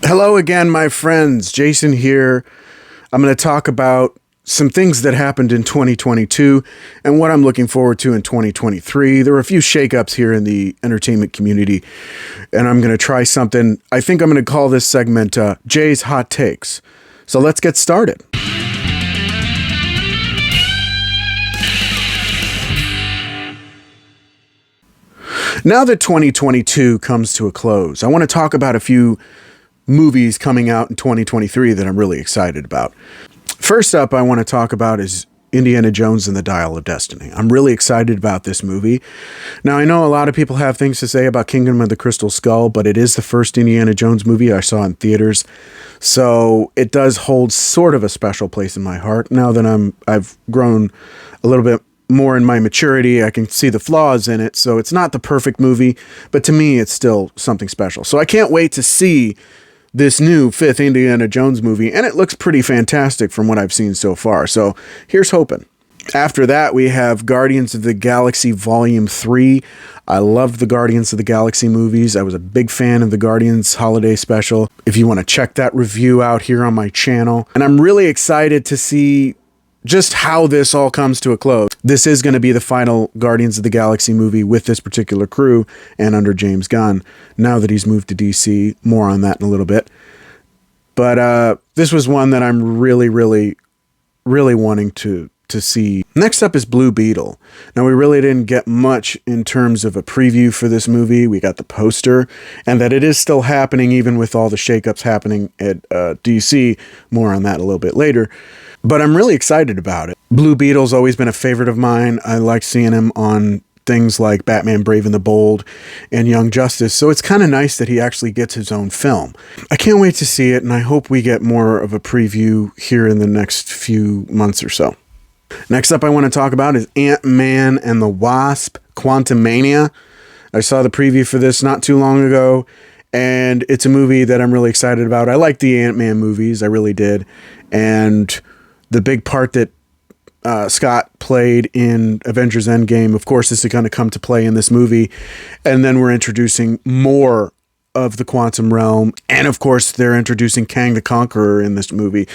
Hello again, my friends. Jason here. I'm going to talk about some things that happened in 2022 and what I'm looking forward to in 2023. There were a few shakeups here in the entertainment community, and I'm going to try something. I think I'm going to call this segment Jay's Hot Takes. So let's get started. Now that 2022 comes to a close, I want to talk about a few movies coming out in 2023 that I'm really excited about. First up, I want to talk about is Indiana Jones and the Dial of Destiny. I'm really excited about this movie. Now, I know a lot of people have things to say about Kingdom of the Crystal Skull, but it is the first Indiana Jones movie I saw in theaters, so it does hold sort of a special place in my heart. Now that I've grown a little bit more in my maturity, I can see the flaws in it, so it's not the perfect movie, but to me, it's still something special. So I can't wait to see this new fifth Indiana Jones movie, and it looks pretty fantastic from what I've seen so far. So here's hoping. After that, we have Guardians of the Galaxy Volume 3. I loved the Guardians of the Galaxy movies. I was a big fan of the Guardians Holiday Special. If you want to check that review out here on my channel. And I'm really excited to see just how this all comes to a close. This is going to be the final Guardians of the Galaxy movie with this particular crew and under James Gunn, now that he's moved to DC. More on that in a little bit. But this was one that I'm really wanting to see. Next up is Blue Beetle. Now, we really didn't get much in terms of a preview for this movie. We got the poster, and that it is still happening even with all the shakeups happening at DC. More on that a little bit later. But I'm really excited about it. Blue Beetle's always been a favorite of mine. I like seeing him on things like Batman Brave and the Bold and Young Justice, so it's kind of nice that he actually gets his own film. I can't wait to see it, and I hope we get more of a preview here in the next few months or so. Next up I want to talk about is Ant-Man and the Wasp: Quantumania. I saw the preview for this not too long ago, and it's a movie that I'm really excited about. I like the Ant-Man movies, I really did, and the big part that Scott played in Avengers Endgame, of course, is going to come to play in this movie. And then we're introducing more of the quantum realm. And of course, they're introducing Kang the Conqueror in this movie.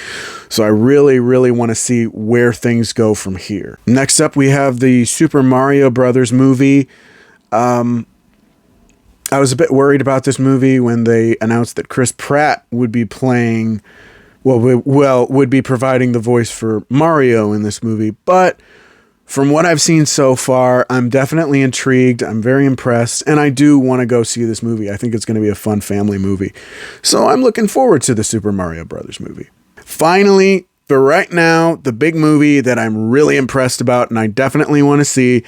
So I really want to see where things go from here. Next up, we have the Super Mario Brothers movie. I was a bit worried about this movie when they announced that Chris Pratt would be playing... would be providing the voice for Mario in this movie. But from what I've seen so far, I'm definitely intrigued. I'm very impressed. And I do want to go see this movie. I think it's going to be a fun family movie. So I'm looking forward to the Super Mario Brothers movie. Finally, for right now, the big movie that I'm really impressed about and I definitely want to see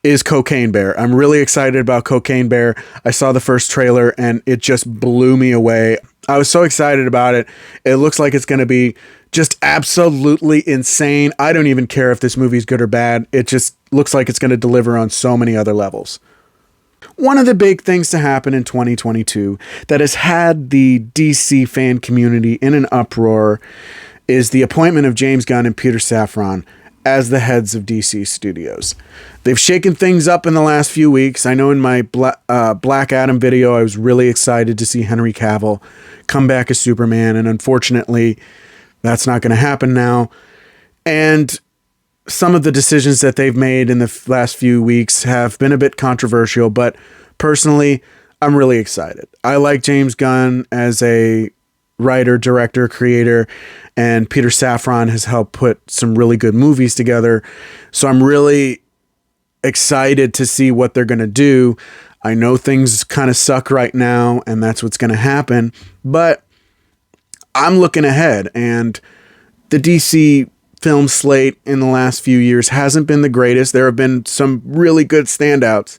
is Cocaine Bear. I'm really excited about Cocaine Bear. I saw the first trailer and it just blew me away. I was so excited about it. It looks like it's going to be just absolutely insane. I don't even care if this movie's good or bad. It just looks like it's going to deliver on so many other levels. One of the big things to happen in 2022 that has had the DC fan community in an uproar is the appointment of James Gunn and Peter Safran as the heads of DC Studios. They've shaken things up in the last few weeks. I know in my Black Adam video, I was really excited to see Henry Cavill come back as Superman, and unfortunately, that's not going to happen now. And some of the decisions that they've made in the last few weeks have been a bit controversial, but personally, I'm really excited. I like James Gunn as a writer, director, creator, and Peter Safran has helped put some really good movies together. So I'm really excited to see what they're going to do. I know things kind of suck right now, and that's what's going to happen, but I'm looking ahead, and the DC film slate in the last few years hasn't been the greatest. There have been some really good standouts,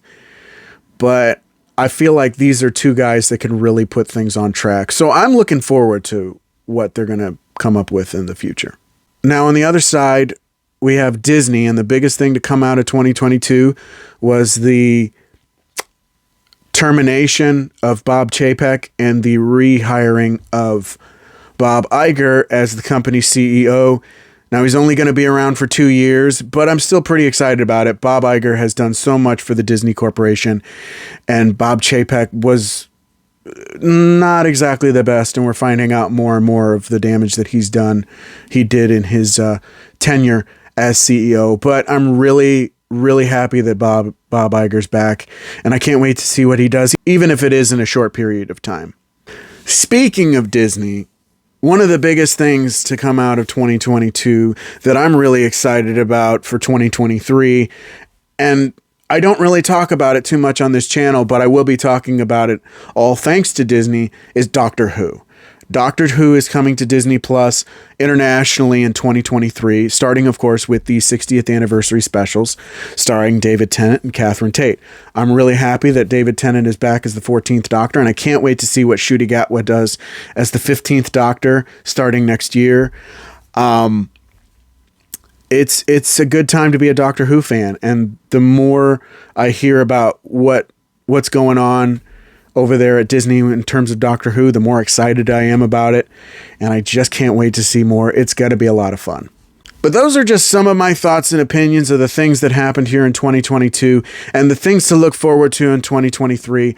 but I feel like these are two guys that can really put things on track. So I'm looking forward to what they're going to come up with in the future. Now, on the other side, we have Disney, and the biggest thing to come out of 2022 was the termination of Bob Chapek and the rehiring of Bob Iger as the company's CEO. Now, he's only going to be around for 2 years, but I'm still pretty excited about it. Bob Iger has done so much for the Disney Corporation, and Bob Chapek was not exactly the best, and we're finding out more and more of the damage that he did in his tenure as CEO. But I'm really happy that Bob Iger's back, and I can't wait to see what he does, even if it is in a short period of time. Speaking of Disney, one of the biggest things to come out of 2022 that I'm really excited about for 2023, and I don't really talk about it too much on this channel, but I will be talking about it all thanks to Disney, is Doctor Who. Doctor Who is coming to Disney Plus internationally in 2023, starting, of course, with the 60th anniversary specials starring David Tennant and Catherine Tate. I'm really happy that David Tennant is back as the 14th Doctor, and I can't wait to see what Ncuti Gatwa does as the 15th Doctor starting next year. It's a good time to be a Doctor Who fan, and the more I hear about what's going on over there at Disney in terms of Doctor Who, the more excited I am about it, and I just can't wait to see more. It's got to be a lot of fun. But those are just some of my thoughts and opinions of the things that happened here in 2022 and the things to look forward to in 2023.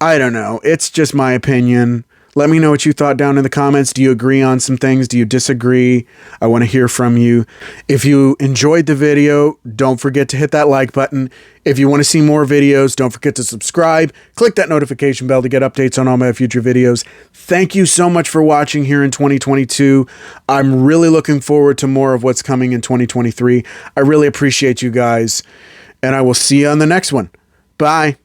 I don't know. It's just my opinion. Let me know what you thought down in the comments. Do you agree on some things? Do you disagree? I want to hear from you. If you enjoyed the video, don't forget to hit that like button. If you want to see more videos, don't forget to subscribe. Click that notification bell to get updates on all my future videos. Thank you so much for watching here in 2022. I'm really looking forward to more of what's coming in 2023. I really appreciate you guys, and I will see you on the next one. Bye.